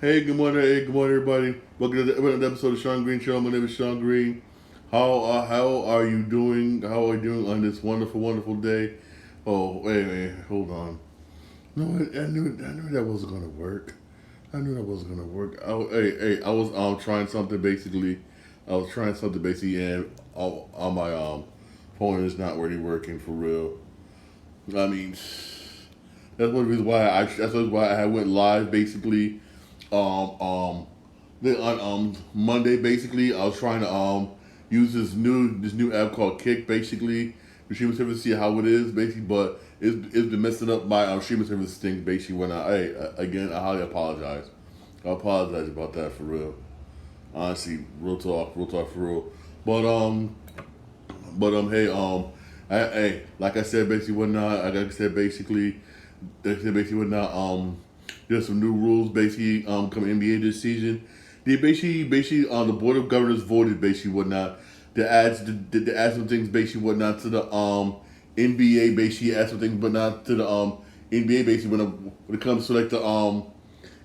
Hey, good morning, everybody. Welcome to another episode of Sean Green Show. My name is Sean Green. How are you doing? How are you doing on this wonderful, wonderful day? Oh, wait, hold on. No, I knew that wasn't gonna work. I knew that wasn't gonna work. I was trying something basically. I was trying something basically, and on my phone is not really working for real. I mean, that's one reason why I went live basically. Um, um, on Monday basically I was trying to use this new app called Kick basically the streaming service to see how it is basically, but it's been messing up my streaming service things basically when again I highly apologize. I apologize about that for real. Honestly, real talk for real. But hey like I said basically whatnot. Like I said basically whatnot. There's some new rules basically coming NBA this season. They basically the board of governors voted basically whatnot to add some things basically whatnot to the NBA basically add some things but not to the NBA basically when it comes to like the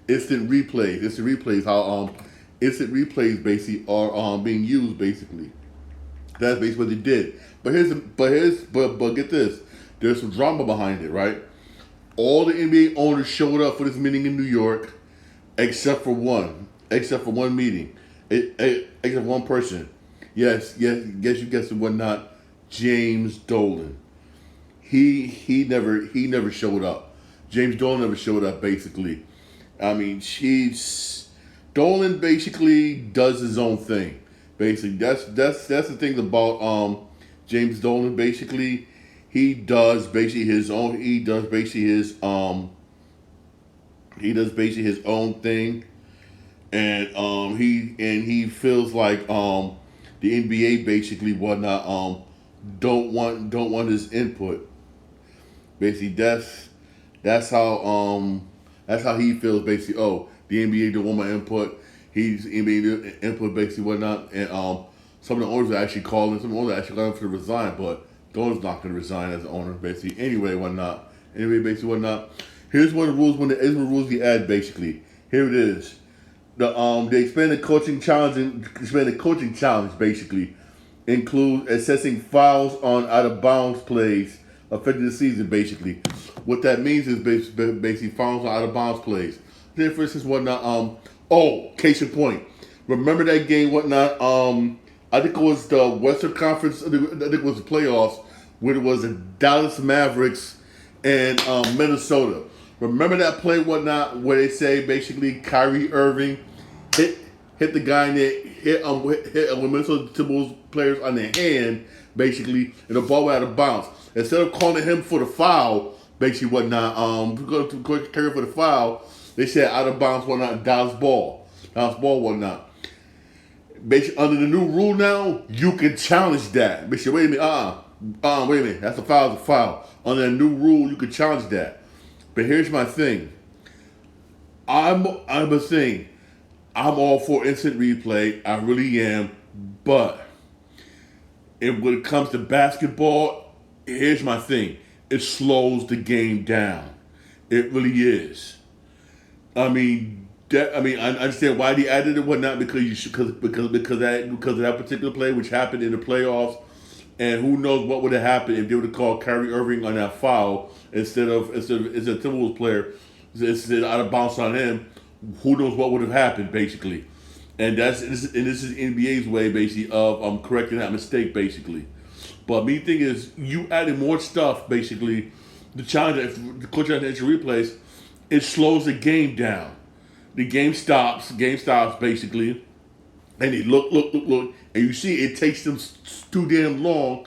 instant replays how instant replays basically are being used basically. That's basically what they did. But get this. There's some drama behind it, right? All the NBA owners showed up for this meeting in New York, except for one. Except for one meeting. Except one person. Yes, you guessed it, whatnot. James Dolan. He never showed up. James Dolan never showed up. Basically, I mean, she's Dolan basically does his own thing. Basically, that's the thing about James Dolan. Basically, he does basically his own. He does basically his own thing, and he feels like the NBA basically whatnot don't want his input. Basically, that's how he feels. Basically, oh, the NBA don't want my input. He's NBA input basically whatnot, and some of the owners are actually calling. Some owners are actually calling for to resign, but Dolan's not going to resign as an owner. Basically, anyway, whatnot. Anyway, basically whatnot. Here's one of the rules. Here's one of the rules he add. Basically, here it is. The expanded coaching challenge basically include assessing fouls on out of bounds plays affecting the season. Basically, what that means is basically fouls on out of bounds plays. Then, for instance, whatnot. Case in point. Remember that game? Whatnot. I think it was the Western Conference. I think it was the playoffs where it was the Dallas Mavericks and Minnesota. Remember that play? Whatnot? Where they say basically Kyrie Irving hit the guy in the hit Minnesota Timberwolves players on the hand basically, and the ball went out of bounds. Instead of calling him for the foul, basically whatnot, go to Kyrie for the foul, they said out of bounds whatnot, Dallas ball whatnot. Basically, under the new rule now, you can challenge that. Basically, wait a minute, that's a foul. Under the new rule, you can challenge that. But here's my thing. I'm a thing. I'm all for instant replay. I really am. But when it comes to basketball, here's my thing. It slows the game down. It really is. I understand why they added it, whatnot, because of that particular play, which happened in the playoffs, and who knows what would have happened if they would have called Kyrie Irving on that foul instead of a Timberwolves player, instead out of bounds on him. Who knows what would have happened, basically, and this is NBA's way, basically, of correcting that mistake, basically. But me thing is, you adding more stuff, basically, the challenge, if the coach has to replays, it slows the game down. The game stops basically, and they look, and you see it takes them too damn long,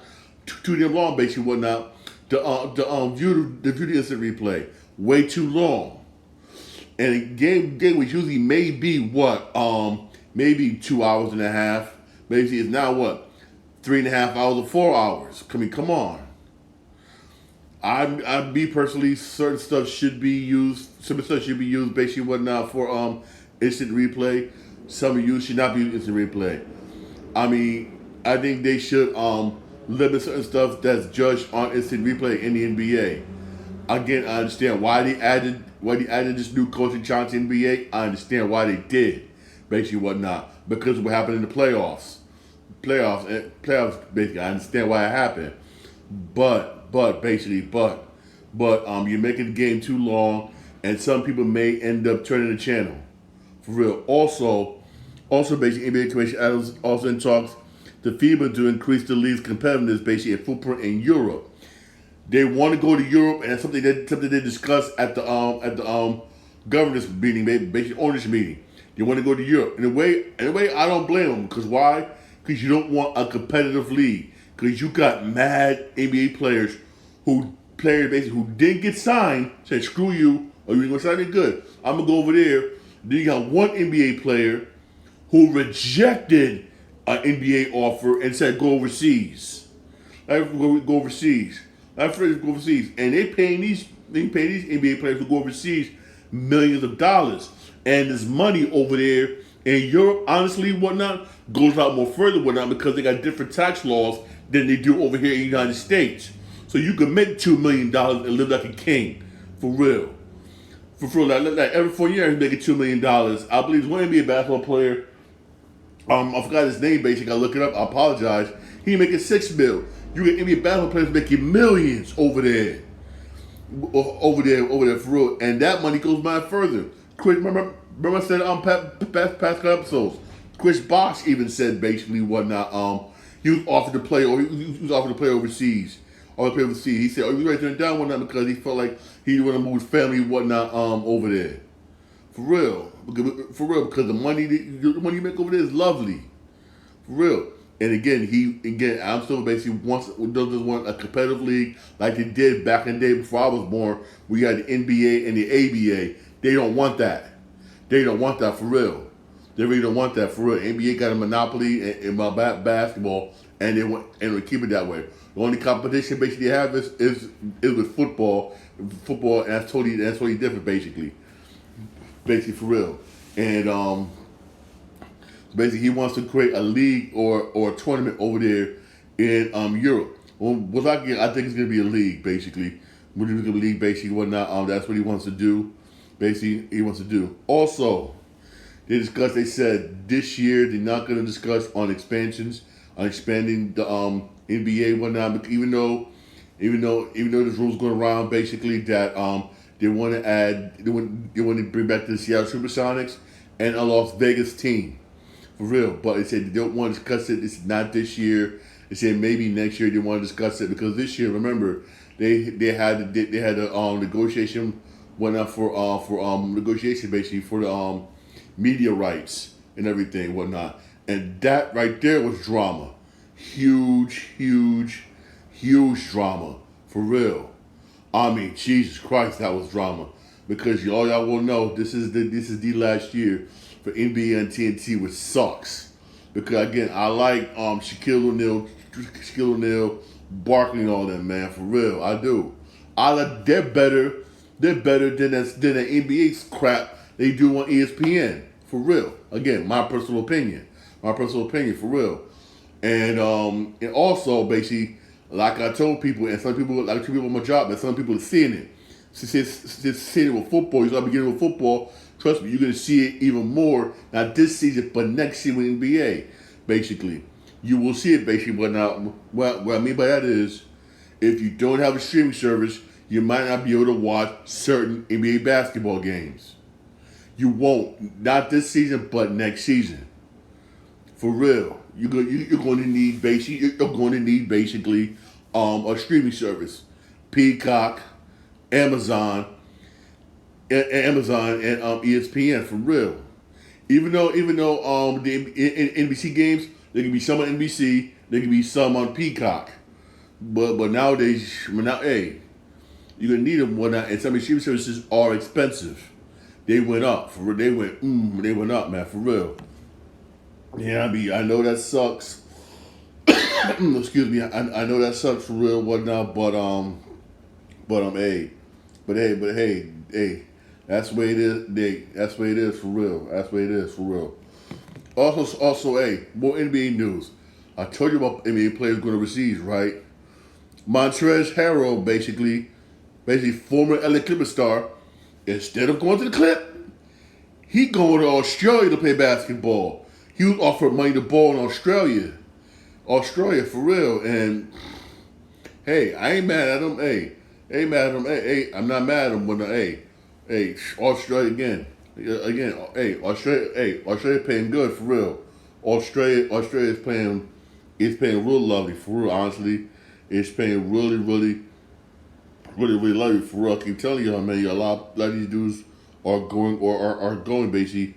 basically whatnot, to view the instant replay. Way too long. And a game which usually may be maybe 2 hours and a half, maybe it's now 3.5 hours or 4 hours. I mean, come on. Me personally, certain stuff should be used. Some stuff should be used basically whatnot for instant replay. Some of you should not be instant replay. I mean, I think they should limit certain stuff that's judged on instant replay in the NBA. Again, I understand why they added this new coaching challenge in the NBA. I understand why they did, basically whatnot, because of what happened in the playoffs. Playoffs. Basically, I understand why it happened, but you're making the game too long, and some people may end up turning the channel, for real. Also, basically, NBA Commissioner Adams also in talks to FIBA to increase the league's competitiveness, basically, and footprint in Europe. They want to go to Europe, and that's something they discussed at the governors meeting, basically owners meeting. They want to go to Europe. In a way, I don't blame them, because why? Because you don't want a competitive league. Because you got mad NBA players who didn't get signed, said screw you, or you ain't gonna sign it good. I'm gonna go over there. Then you got one NBA player who rejected an NBA offer and said go overseas. Go overseas. And they paying these NBA players who go overseas millions of dollars. And this money over there in Europe, honestly, whatnot, goes out more further, whatnot, because they got different tax laws than they do over here in the United States. So you can make $2 million and live like a king, for real. For real, like every 4 years, he's making $2 million. I believe one NBA basketball player, I forgot his name, basically, I look it up, I apologize. He making $6 million. You get NBA basketball players making millions over there, for real. And that money goes by further. Chris, remember I said past couple episodes, Chris Bosh even said basically whatnot, he was offered to play, or he was offered to play overseas. He said, he was ready to turn down one night because he felt like he didn't want to move his family and whatnot over there. For real, because the money you make over there is lovely. For real. And again, I'm still basically doesn't want a competitive league like they did back in the day before I was born. We had the NBA and the ABA. They don't want that. They don't want that for real. They really don't want that for real. NBA got a monopoly in basketball, and they will keep it that way. The only competition basically they have is with football. Football, and that's totally different, basically for real. And basically, he wants to create a league or a tournament over there in Europe. Well, I think it's going to be a league, basically. We're going to be a league, basically, whatnot. That's what he wants to do. Basically, he wants to do. Also, they said this year they're not going to discuss on expanding the NBA and whatnot. But even though there's rules going around, basically, that they want to bring back the Seattle Supersonics and a Las Vegas team. For real, but they said they don't want to discuss it. It's not this year. They said maybe next year they want to discuss it because this year, remember, they had a negotiation went up for negotiation basically for the media rights and everything whatnot, and that right there was drama, huge drama for real. I mean, Jesus Christ, that was drama because all y'all will know this is the last year for NBA and TNT, which sucks. Because again, I like Shaquille O'Neal, Barkley and all them, man, for real. I do. They're better than the NBA's crap they do on ESPN. For real. Again, my personal opinion. For real. And also basically, like I told people, and some people like two people on my job, and some people are seeing it. Seeing it with football, you start beginning with football. Trust me, you're going to see it even more, not this season, but next season with NBA, basically. You will see it, basically, but now, what I mean by that is, if you don't have a streaming service, you might not be able to watch certain NBA basketball games. You won't. Not this season, but next season. For real. You're going to need basically a streaming service. Peacock, Amazon and ESPN, for real. Even though the NBC games, there can be some on NBC, there can be some on Peacock, but nowadays, hey, you're gonna need them whatnot, and some of the streaming services are expensive. They went up they went up, man, for real. Yeah, I know that sucks. Excuse me, I know that sucks for real, whatnot, hey. That's the way it is. That's the way it is for real. Also, hey, more NBA news. I told you about NBA players going overseas, right? Montrezl Harrell basically basically former LA Clippers star, instead of going to the Clip, he going to Australia to play basketball. He was offered money to ball in Australia. Australia, for real. And, hey, I ain't mad at him. Hey, ain't mad at him. Hey, I'm not mad at him. When hey, Australia again. Again, Australia paying good, for real. Australia is paying real lovely, for real, honestly. It's paying really lovely, for real. I keep telling you, man, a lot of these dudes are going are going basically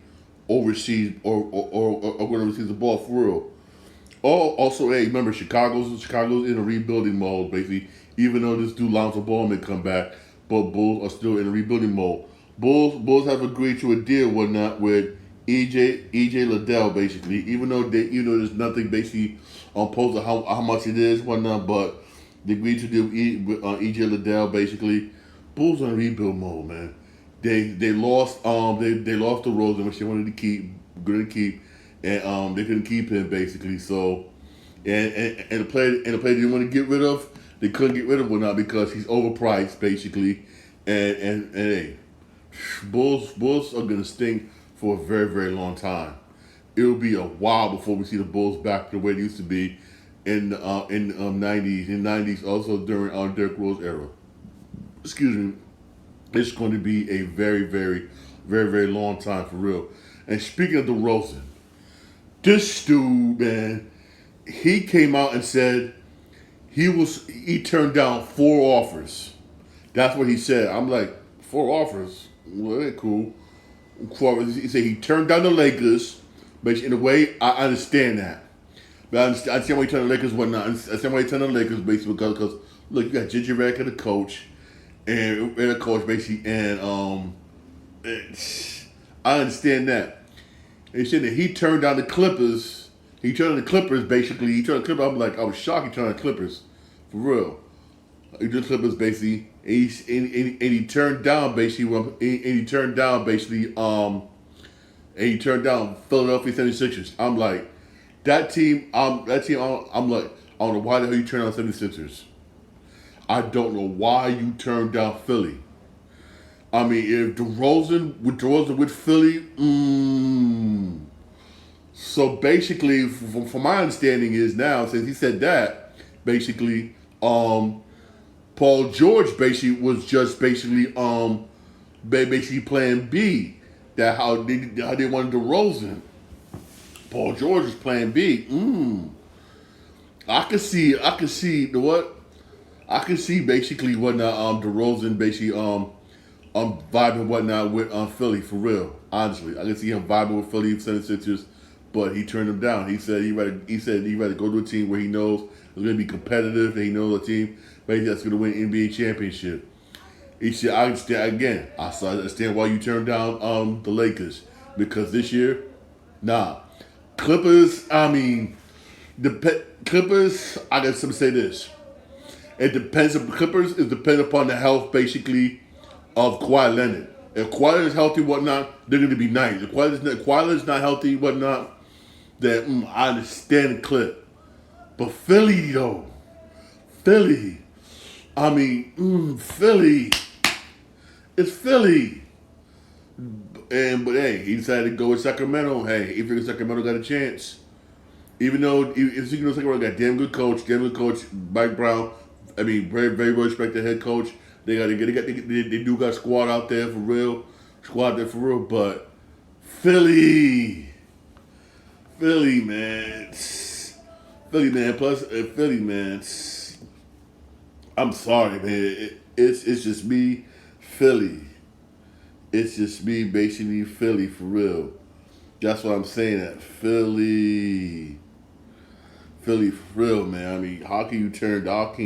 overseas or going to receive the ball, for real. Also, hey, remember Chicago's in a rebuilding mode, basically. Even though this dude Lonzo Ball may come back, but Bulls are still in a rebuilding mode. Bulls have agreed to a deal, whatnot, with EJ Liddell, basically. Even though there's nothing basically on post of how much it is, whatnot, but they agreed to deal with EJ Liddell, basically. Bulls are in rebuild mode, man. They lost they lost the Rosen, which they wanted to keep, and they couldn't keep him, basically. So and the player they didn't want to get rid of, they couldn't get rid of him now because he's overpriced, basically. And hey, Bulls are gonna stink for a very long time. It'll be a while before we see the Bulls back to the way it used to be in the '90s, also during Derrick Rose era. Excuse me. It's going to be a very long time, for real. And speaking of DeRozan, this dude, man, he came out and said he turned down 4 offers. That's what he said. I'm like, 4 offers? Well, they're cool. He said he turned down the Lakers, but in a way, I understand that. But I understand why he turned the Lakers, whatnot. I understand why he turned the Lakers, basically, because look, you got J.J. Redick, the coach, and a coach, basically, and I understand that. And he said that he turned down the Clippers. He turned the Clippers, basically. He turned the Clippers. I'm like, I was shocked he turned the Clippers, for real. He did the Clippers, basically, and he turned down basically, Philadelphia 76ers. I'm like, that team. I'm like, I don't know why the hell you turned down 76ers. I don't know why you turned down Philly. I mean, if DeRozan with Philly, So basically, from my understanding is now, since he said that, basically, Paul George basically was just basically plan B. That how they wanted DeRozan. Paul George was plan B. I could see the what? I could see basically whatnot DeRozan basically vibing whatnot with Philly, for real. Honestly, I could see him vibing with Philly 76ers, but he turned him down. He said he'd rather go to a team where he knows it's going to be competitive, and he knows a team basically that's going to win NBA championship. He said, I understand why you turned down the Lakers, because this year, nah. Clippers, I mean, Clippers, I got to say this. It depends on the Clippers. It depends upon the health, basically, of Kawhi Leonard. If Kawhi Leonard is healthy, whatnot, they're going to be nice. If Kawhi Leonard's not healthy, whatnot, then I understand the Clip. But Philly, though. Philly. I mean, Philly. It's Philly. But hey, he decided to go with Sacramento. Hey, he figured Sacramento got a chance. Even though Sacramento got damn good coach, Mike Brown. I mean, very well respected head coach. They do got squad out there for real. But Philly, man. Plus Philly, man. I'm sorry, man. It's just me, Philly. It's just me, basically Philly, for real. That's what I'm saying. That Philly, for real, man. I mean, how can you turn down,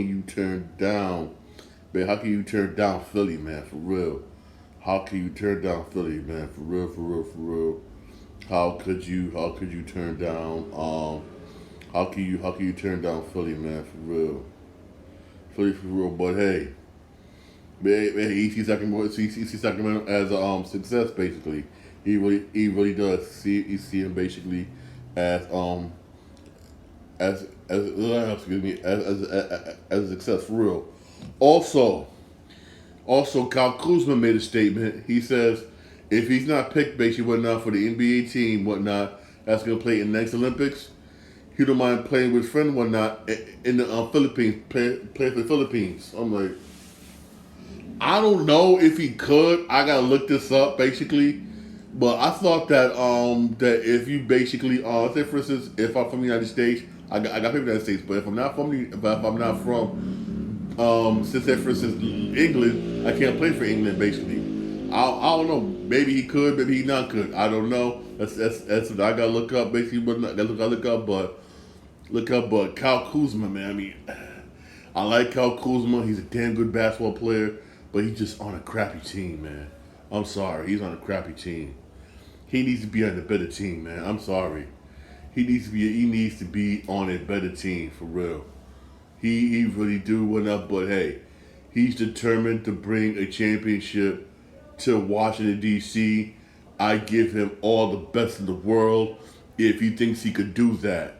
man? How can you turn down Philly, man? For real. How can you turn down Philly, man? For real. How could you turn down how can you turn down Philly, man? For real. Philly, for real. But hey, man, he sees Sacramento as a success, basically. He really does see him basically as a success, for real. Also, Also, Kyle Kuzma made a statement. He says if he's not picked basically whatnot for the NBA team, whatnot, that's going to play in the next Olympics, he don't mind playing with his friend, whatnot, in the Philippines, play for the Philippines. I'm like, I don't know if he could. I got to look this up, basically. But I thought that that if you basically say for instance, if I'm from the United States, I got people in the United States, but if I'm not from since say for instance England, I can't play for England basically. I don't know. Maybe he could, maybe he not could. I don't know. That's what I gotta look up basically. But I gotta look up, but Kyle Kuzma, man. I mean, I like Kyle Kuzma. He's a damn good basketball player, but he's just on a crappy team, man. I'm sorry, he's on a crappy team. He needs to be on a better team, man. I'm sorry. He needs to be on a better team for real. He really do whatnot, but hey, he's determined to bring a championship to Washington D.C. I give him all the best in the world if he thinks he could do that.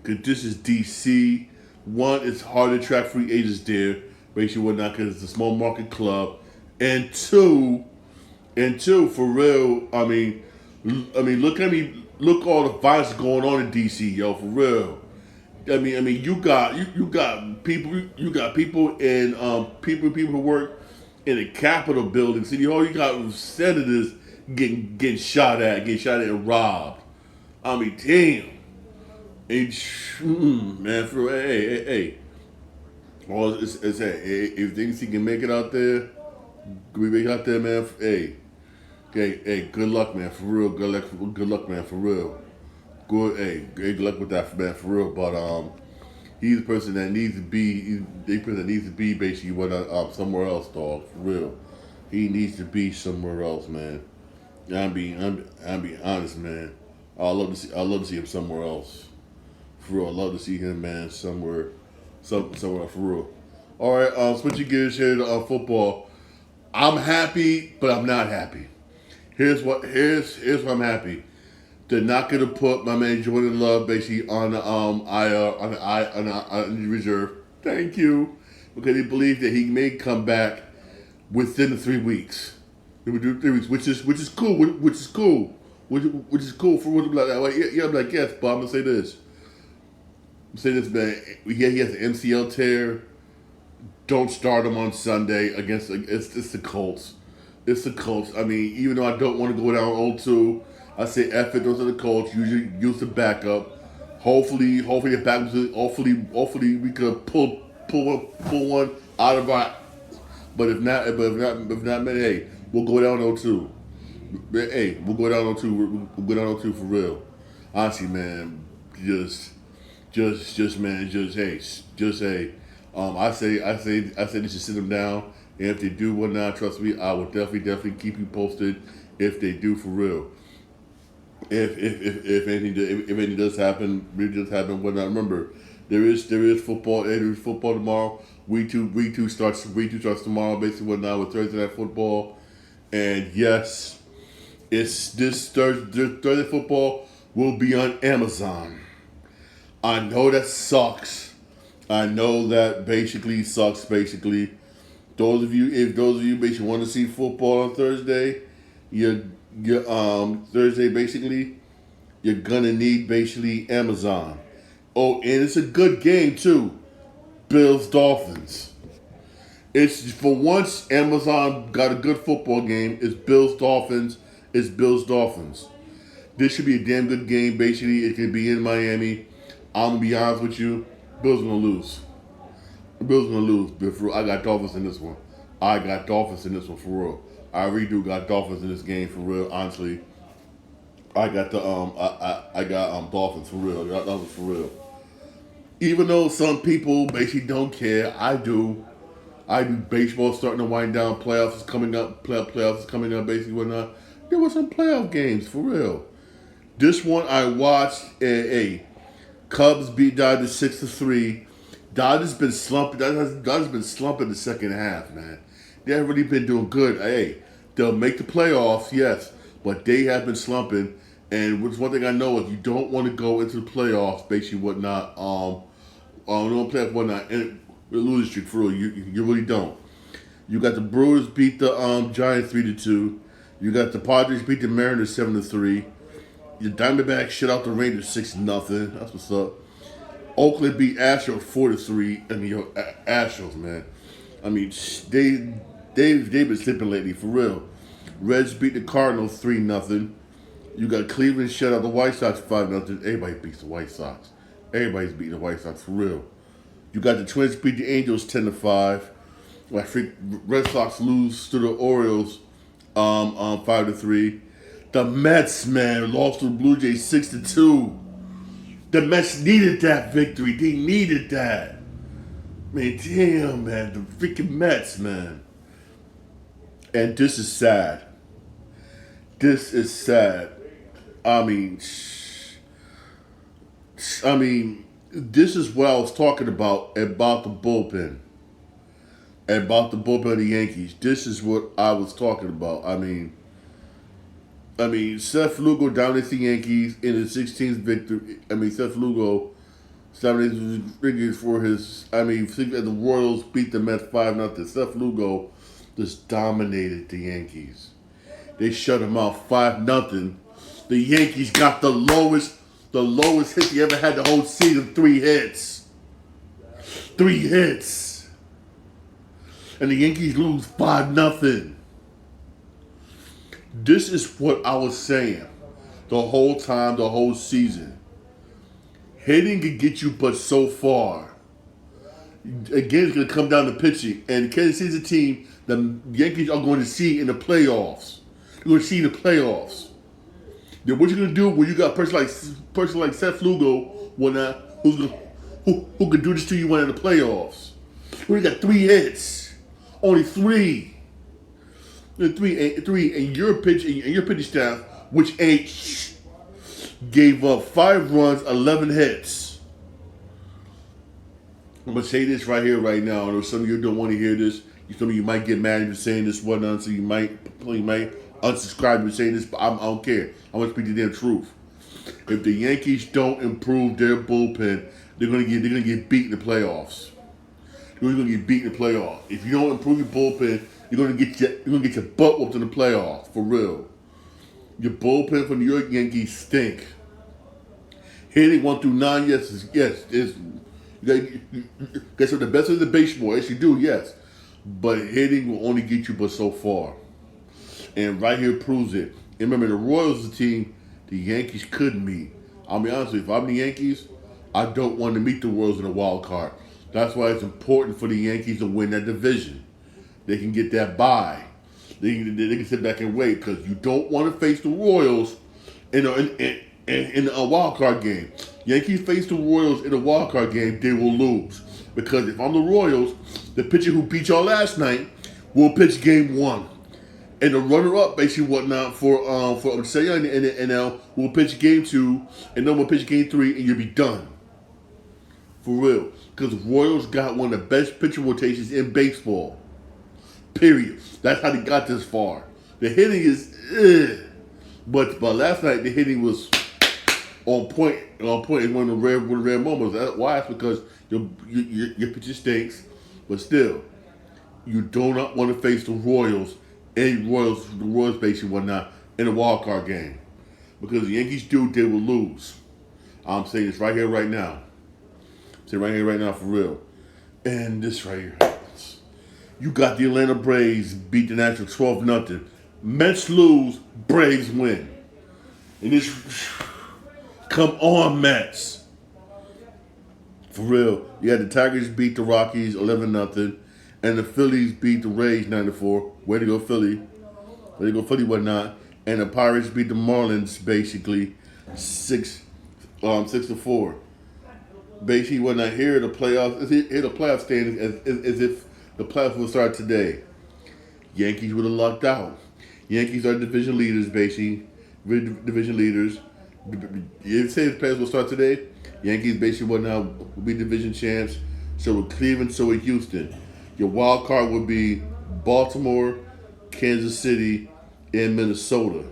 Cause this is D.C. One, it's hard to attract free agents there, basically whatnot, because it's a small market club, and two, for real. Look all the violence going on in DC, yo, for real. You got people, in people who work in the Capitol building, City Hall. You got senators getting shot at and robbed. I mean, damn. Man, for real, hey. Well, it's hey, if he thinks he can make it out there, we make it out there, man. Hey, good luck, man, for real. Good luck, man, for real. Good luck with that, man, for real. But he's the person that needs to be. He's the person that needs to be basically somewhere else, dog, for real. He needs to be somewhere else, man. I'm being honest, man. I love to see him somewhere else, for real. I love to see him, man, somewhere for real. All right, switching gears here to football. I'm happy, but I'm not happy. Here's what I'm happy. They're not gonna put my man Jordan Love basically on the on the reserve. Thank you, because they believe that he may come back within the 3 weeks. They would do 3 weeks, which is cool. Which is cool for what like that. Yeah, I'm like yes, but I'm gonna say this. Man. Yeah, he has an MCL tear. Don't start him on Sunday against it's the Colts. It's the Colts. I mean, even though I don't want to go down 0-2, I say F it. Those are the Colts. Usually use the backup. Hopefully the backup. Hopefully we could pull one out of our. But if not, man, hey, we'll go down 0-2. Hey, we'll go down 0-2. We'll go down 0-2 for real. Honestly, man, hey. I say they should sit them down. And if they do whatnot, trust me, I will definitely keep you posted. If they do for real, if anything does happen, whatnot. Remember, there is football. There is football tomorrow. Week two starts tomorrow. Basically, whatnot with Thursday night football. And yes, it's this Thursday football will be on Amazon. I know that sucks. I know that basically sucks. Basically, if those of you basically want to see football on Thursday, Thursday basically, you're gonna need basically Amazon. Oh, and it's a good game too. Bills Dolphins. It's for once Amazon got a good football game. It's Bills Dolphins. This should be a damn good game. Basically, it can be in Miami. I'm gonna be honest with you. Bills gonna lose. But for real, I got Dolphins in this one. For real. I really do got Dolphins in this game for real. Honestly, I got the I got Dolphins for real. I got Dolphins for real. Even though some people basically don't care, I do. Baseball starting to wind down. Playoffs is coming up. Playoffs is coming up. Basically, whatnot. There were some playoff games for real. This one I watched. Cubs beat Dodgers 6-3. Dodgers been slumping. Dodgers been slumping the second half, man. They haven't really been doing good. Hey, they'll make the playoffs, yes, but they have been slumping. And one thing I know is you don't want to go into the playoffs, basically whatnot. Don't play whatnot and losing streak for real. You really don't. You got the Brewers beat the Giants 3-2. You got the Padres beat the Mariners 7-3. Your Diamondbacks shut out the Rangers 6-0. That's what's up. Oakland beat Astros 4-3. I mean, yo, Astros, man. I mean, they've been slipping lately for real. Reds beat the Cardinals 3-0. You got Cleveland shut out the White Sox 5-0. Everybody beats the White Sox. Everybody's beating the White Sox for real. You got the Twins beat the Angels 10-5. Red Sox lose to the Orioles 5-3. The Mets, man, lost to the Blue Jays 6-2. The Mets needed that victory. They needed that. Man, damn, man, the freaking Mets, man. And this is sad. This is sad. I mean, this is what I was talking about the bullpen. About the bullpen of the Yankees. This is what I was talking about. I mean, Seth Lugo dominates the Yankees in his 16th victory. Seth Lugo dominates for his. The Royals beat the Mets 5-0. Seth Lugo just dominated the Yankees. They shut him out 5-0. The Yankees got the lowest hit they ever had the whole season. 3 hits. 3 hits. And the Yankees lose 5-0. This is what I was saying the whole time, the whole season. Hitting can get you but so far. Again, it's going to come down to pitching. And Kansas City's a team the Yankees are going to see in the playoffs. You're going to see in the playoffs. Then what you're going to do when you got a person like Seth Lugo who can do this to you when in the playoffs? When you got 3 hits. Only 3. Three, and your pitching staff, which ain't gave up 5 runs, 11 hits. I'm gonna say this right here, right now. I know some of you don't want to hear this. Some of you might get mad if you're saying this, whatnot. So you might unsubscribe if saying this, but I don't care. I want to speak the damn truth. If the Yankees don't improve their bullpen, they're gonna get beat in the playoffs. They're gonna get beat in the playoffs. If you don't improve your bullpen, you're gonna get your butt whooped in the playoffs, for real. Your bullpen for New York Yankees stink. Hitting 1 through 9, yes. You guys are the best of the baseball, yes you do, yes. But hitting will only get you but so far. And right here proves it. And remember, the Royals is a team the Yankees could meet. I'll be honest with you, if I'm the Yankees, I don't want to meet the Royals in a wild card. That's why it's important for the Yankees to win that division. They can get that bye. They can sit back and wait because you don't want to face the Royals in a wild card game. Yankees face the Royals in a wild card game, they will lose. Because if I'm the Royals, the pitcher who beat y'all last night will pitch game 1. And the runner-up, basically whatnot, for Cy Young in the NL will pitch game 2, and then we'll pitch game 3, and you'll be done. For real. Because the Royals got one of the best pitcher rotations in baseball. Period. That's how they got this far. The hitting is, but last night the hitting was on point. On point is one of the rare moments. That's why? It's because your pitcher stinks, but still, you do not want to face the Royals and the Royals basically whatnot in a wild card game, because the Yankees they will lose. I'm saying this right here, right now. Say right here, right now, for real. And this right here. You got the Atlanta Braves beat the Nationals 12-0. Mets lose, Braves win. And this, come on, Mets. For real. You had the Tigers beat the Rockies 11-0. And the Phillies beat the Rays 9-4. Way to go, Philly. Way to go, Philly, whatnot. And the Pirates beat the Marlins, basically, 6-4. Basically, whatnot. Here are the playoffs. Here are the playoff standings as if the playoffs will start today. Yankees would have lucked out. Yankees are division leaders, basically. Division leaders. You say the playoffs will start today? Yankees basically will be division champs. So with Cleveland, so with Houston. Your wild card would be Baltimore, Kansas City, and Minnesota.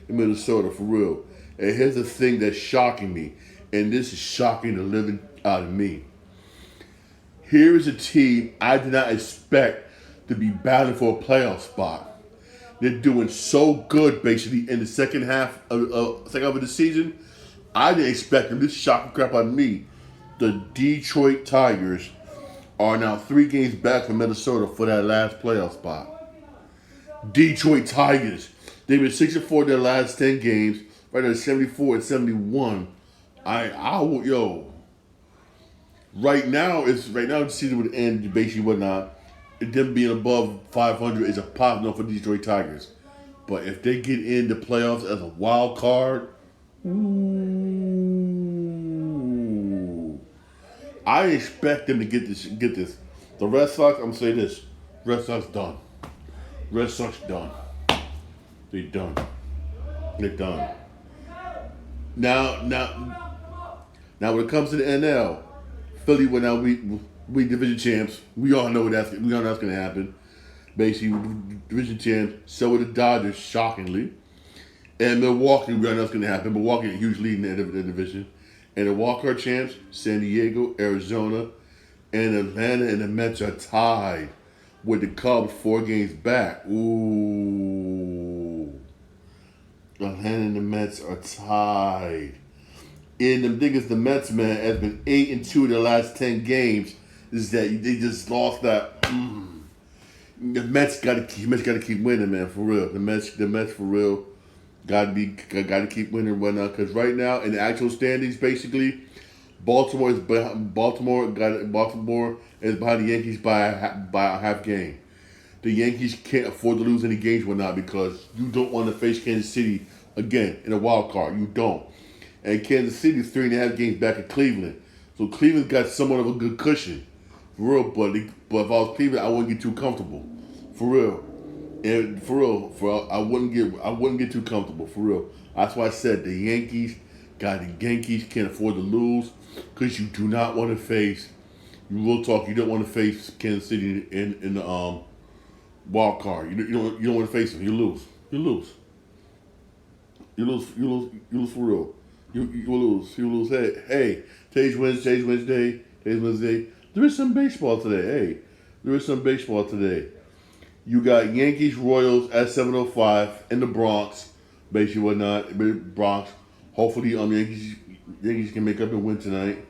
For real. And here's the thing that's shocking me. And this is shocking the living out of me. Here is a team I did not expect to be battling for a playoff spot. They're doing so good basically in the second half of the season. I didn't expect them. This shocked the crap out of me. The Detroit Tigers are now 3 games back from Minnesota for that last playoff spot. Detroit Tigers. They've been 6-4 their last 10 games. Right now 74-71. Yo. Right now the season would end basically whatnot. Them being above 500 is a positive for Detroit Tigers. But if they get in the playoffs as a wild card, ooh, I expect them to get this. The Red Sox, I'm gonna say this: Red Sox done. Red Sox done. They done. They're done. Now, when it comes to the NL, Philly will now we division champs. We all know that's going to happen. Basically, division champs. So are the Dodgers, shockingly, and Milwaukee. We all know that's going to happen. Milwaukee a huge lead in the division, and the wild card champs: San Diego, Arizona, and Atlanta. And the Mets are tied with the Cubs 4 games back. Ooh, Atlanta and the Mets are tied. And the biggest, the Mets, man, has been 8-2 their last 10 games. Is that they just lost that? The Mets got to keep winning, man, for real. The Mets for real, got to keep winning, whatnot. Because right now in the actual standings, basically, Baltimore is behind the Yankees by a half game. The Yankees can't afford to lose any games, whatnot, because you don't want to face Kansas City again in a wild card. You don't. And Kansas City is 3.5 games back at Cleveland. So Cleveland's got somewhat of a good cushion. For real, but if I was Cleveland, I wouldn't get too comfortable. For real. And for real, I wouldn't get too comfortable, for real. That's why I said the Yankees can't afford to lose, because you do not want to face, you don't want to face Kansas City in the wild card. You don't want to face them. You lose for real. You lose. Hey, today's Wednesday. There is some baseball today. You got Yankees Royals at 7:05 in the Bronx, basically whatnot. Bronx. Hopefully, Yankees can make up and win tonight.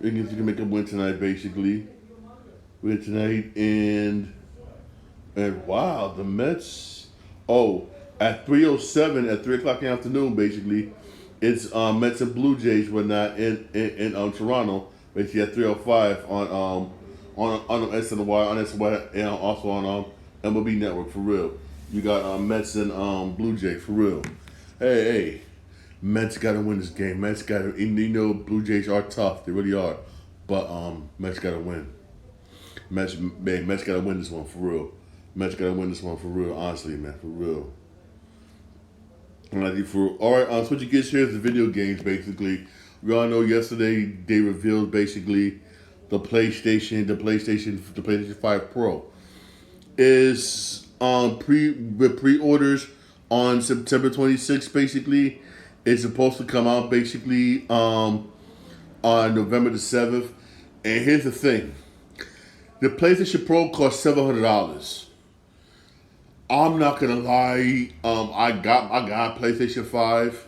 Basically. Win tonight, and wow, the Mets. Oh, at 3:07 at 3:00 in the afternoon, basically. It's Mets and Blue Jays, whatnot, in Toronto, basically at 3:05 on SNY, and also on MLB Network, for real. You got Mets and Blue Jays, for real. Hey, Mets got to win this game. Mets got to, Blue Jays are tough, they really are, but Mets got to win. Mets got to win this one, for real. Honestly, man, for real. Alright, switching gears here is the video games, basically. We all know yesterday they revealed basically the PlayStation 5 Pro is with pre-orders on September 26th, basically. It's supposed to come out basically on November the 7th. And here's the thing. The PlayStation Pro costs $700. I'm not gonna lie. I got PlayStation 5,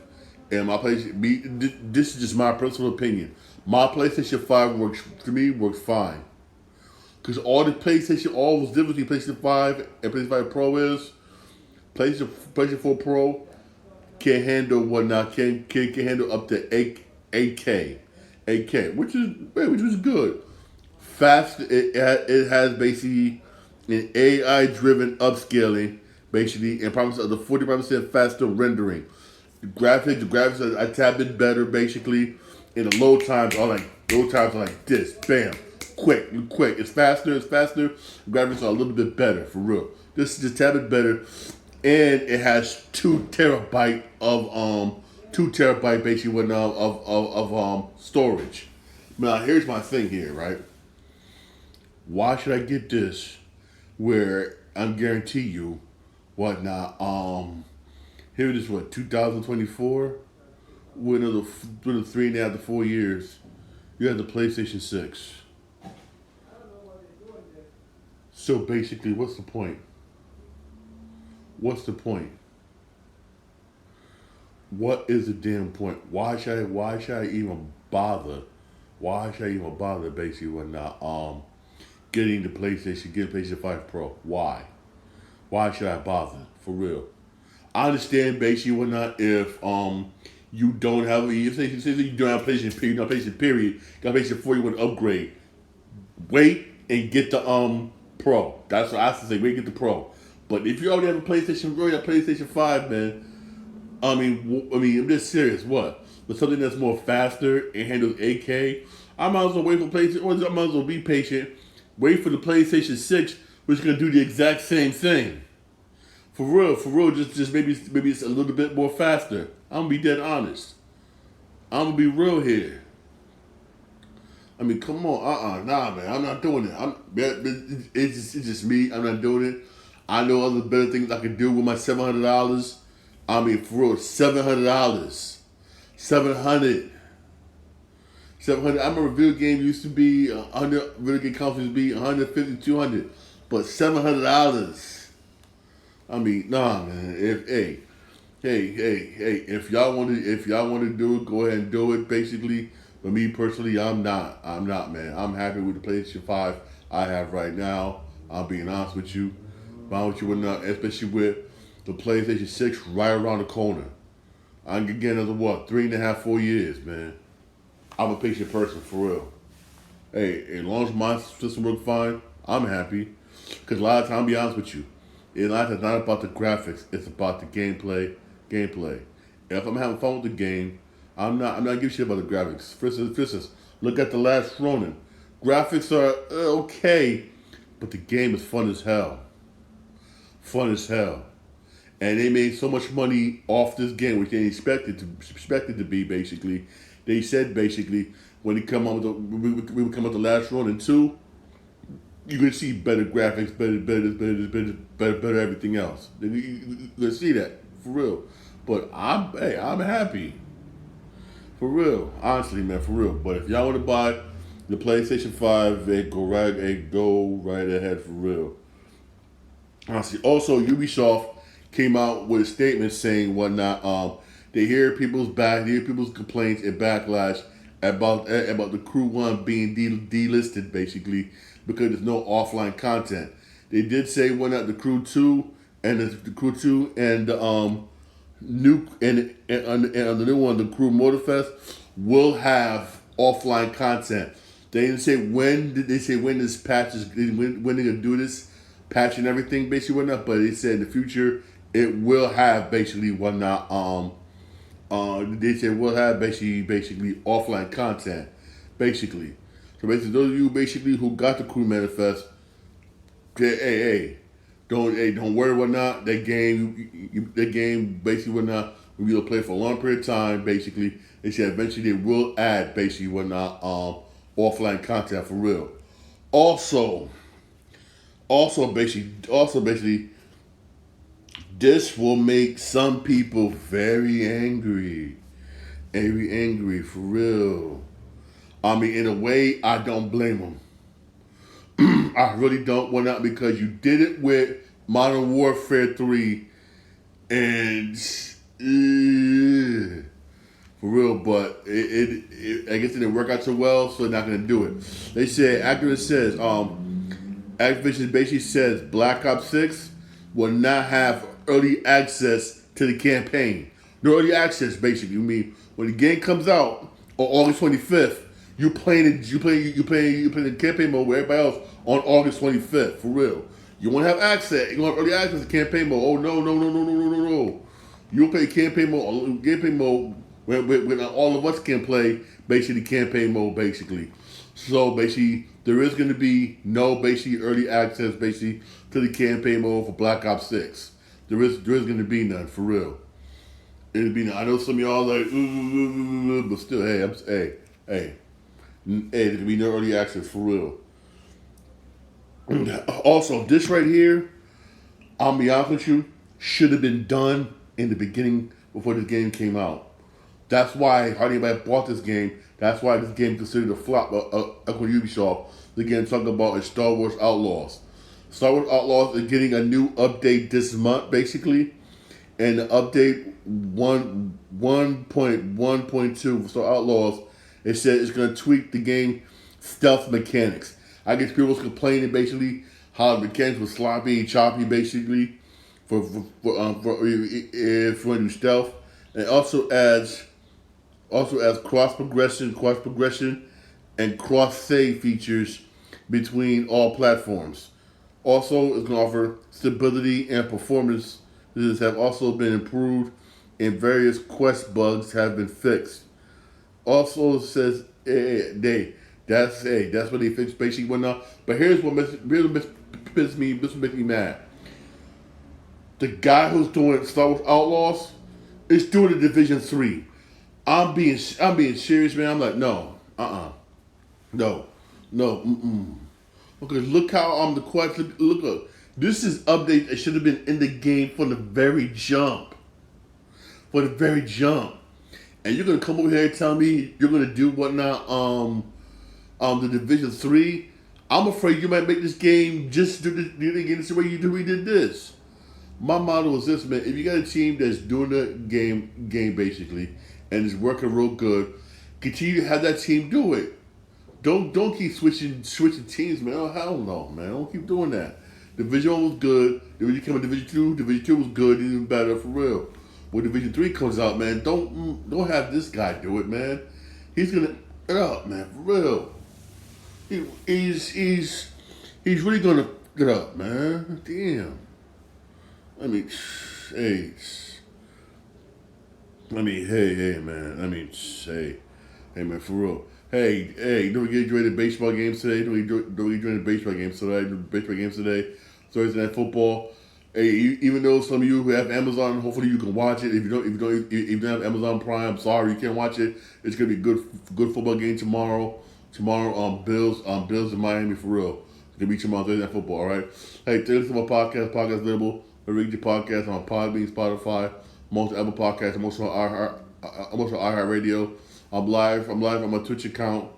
and my PlayStation. This is just my personal opinion. My PlayStation 5 works fine. Cause all was difference between PlayStation 5 and PlayStation 5 Pro is PlayStation 4 Pro can handle whatnot. Can handle up to 8K, which is good. Fast. It has basically an AI-driven upscaling, basically, and promise of the 45% faster rendering. The graphics are a tad bit better, basically, and the load times are like this, bam, quick. It's faster. Graphics are a little bit better, for real. This is a tad bit better, and it has 2 terabyte basically of storage. Now here's my thing here, right? Why should I get this? Where I'm guarantee you, whatnot. Here it is, 2024. With another 3.5 to 4 years, you have the PlayStation 6. So basically, what's the point? What's the point? What is the damn point? Why should I even bother? Why should I even bother basically when not getting getting PlayStation 5 Pro? Why? Why should I bother? For real. I understand basically whatnot if you don't have if you don't have PlayStation period, not PlayStation period, got PlayStation 4 you want to upgrade. Wait and get the Pro. That's what I have to say. Wait and get the Pro. But if you already have a PlayStation, already have PlayStation 5, man. I'm just serious. What? With something that's more faster and handles 8K, I might as well wait for PlayStation. Or I might as well be patient. Wait for the PlayStation 6, which is gonna do the exact same thing. For real. Just maybe it's a little bit more faster. I'm gonna be dead honest. I'm gonna be real here. I mean, come on, nah, man. I'm not doing it. It's just me. I'm not doing it. I know other better things I can do with my $700. I mean, for real, $700. 700. 700. I remember video game used to be 100. Video game consoles used to be 150, 200, but $700. I mean, nah, man. If y'all want to do it, go ahead and do it. Basically, but me personally, I'm not, man. I'm happy with the PlayStation 5 I have right now. I'm being honest with you. Especially with the PlayStation 6 right around the corner. I can get another 3.5, 4 years, man. I'm a patient person for real. Hey, as long as my system works fine, I'm happy. Because a lot of times, I'll be honest with you, a lot of times it's not about the graphics, it's about the gameplay. If I'm having fun with the game, I'm not giving shit about the graphics. For instance, look at The Last Ronin. Graphics are okay, but the game is fun as hell. And they made so much money off this game, which they expected to be. Basically, they said when we come out with The Last Ronin 2, you're gonna see better graphics, better everything else. You're gonna see that for real. But I'm happy for real. Honestly, man, for real. But if y'all want to buy the PlayStation 5, go right ahead for real. Honestly, also Ubisoft came out with a statement saying whatnot. They hear people's complaints and backlash about the Crew 1 being delisted basically because there's no offline content. They did say whatnot the Crew 2 and the new and the new one, the Crew Motorfest, will have offline content. They didn't say when. Did they say when this patch is when they're gonna do this patch and everything basically whatnot? But they said in the future it will have basically whatnot. They said we'll have basically offline content basically. So basically, those of you basically who got the Crew Manifest, don't worry whatnot. That game basically whatnot. We're gonna play for a long period of time. Basically, they said eventually they will add basically whatnot offline content for real. Also basically, this will make some people very angry for real. I mean, in a way, I don't blame them. I really don't. Why not? Because you did it with Modern Warfare 3, and for real. But I guess it didn't work out so well, so they're not gonna do it. They said Activision basically says Black Ops 6 will not have early access to the campaign. No early access, basically. I mean, when the game comes out on August 25th. You playing the campaign mode with everybody else on August 25th, for real. You won't have access. You won't have early access to campaign mode. Oh no. You'll play campaign mode when all of us can play basically campaign mode basically. So basically there is gonna be no basically early access basically to the campaign mode for Black Ops 6. There is gonna be none for real. It'll be none. I know some of y'all like but still hey. There can be no early access for real. Also, this right here, I'll be honest with you, should have been done in the beginning before this game came out. That's why hardly anybody bought this game. That's why this game is considered a flop. Ubisoft, the game talking about is Star Wars Outlaws. Star Wars Outlaws is getting a new update this month, basically, and the update 1.1.2 for Star Outlaws. It said it's going to tweak the game stealth mechanics. I guess people was complaining basically how the mechanics was sloppy and choppy, basically, for if you want to do stealth. And also adds cross progression, and cross save features between all platforms. Also, it's going to offer stability and performance. This have also been improved, and various quest bugs have been fixed. Also, it says that's what they fixed basically went out. But here's what makes me mad. The guy who's doing Star Wars Outlaws is doing the Division 3. I'm being serious, man. I'm like, no, no, no, Okay, look how the quest. Look up. This is update that should have been in the game from the very jump. For the very jump, and you're gonna come over here and tell me you're gonna do what now? The Division 3. I'm afraid you might make this game just do the game the way we did this. My motto is this, man. If you got a team that's doing the game basically, and is working real good, continue to have that team do it. Don't keep switching teams, man. Oh, hell no, man. Don't keep doing that. Division 1 was good. Division came out Division 2. Division 2 was good, even better for real. When Division 3 comes out, man, don't have this guy do it, man. He's gonna get up, man, for real. He's really gonna get up, man. Damn. I mean, hey, hey, man. Hey, man, for real. Hey, don't we get enjoy the baseball games today? Don't we enjoy the baseball games today? Thursday night football. Hey, even though some of you who have Amazon, hopefully you can watch it. If you don't have Amazon Prime, I'm sorry you can't watch it. It's gonna be good football game tomorrow. Bills in Miami for real. It's gonna be tomorrow Thursday night football. All right. Hey, thanks for my podcast. Podcast available. Read your podcast on Podbean, Spotify, most Apple Podcasts, most on iHeartRadio. I'm live on my Twitch account,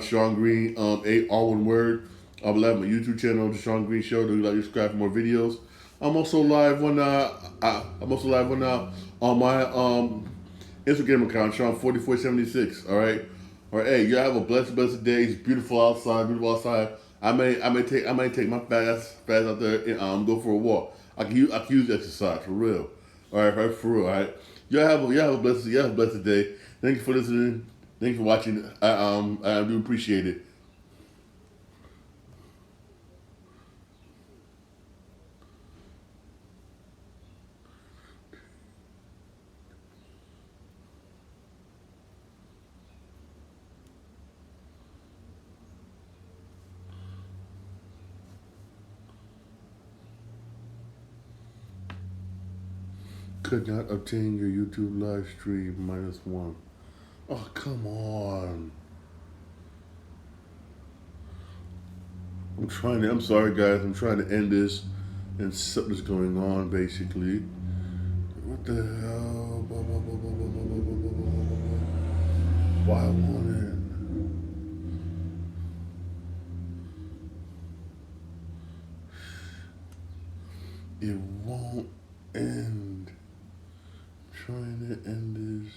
Sean Green, all one word. I'm live on my YouTube channel, The Sean Green Show. Do you like to subscribe for more videos? I'm also live on my Instagram account, Sean4476. All right. Hey, you have a blessed day. It's beautiful outside. I may take my fast out there and go for a walk. I can use exercise for real. All right, for real. All right. You have a blessed day. Thank you for listening. Thank you for watching. I do appreciate it. Could not obtain your YouTube live stream -1. Oh, come on. I'm sorry, guys. I'm trying to end this, and something's going on, basically. What the hell? Why won't it? It won't end. Trying to end this.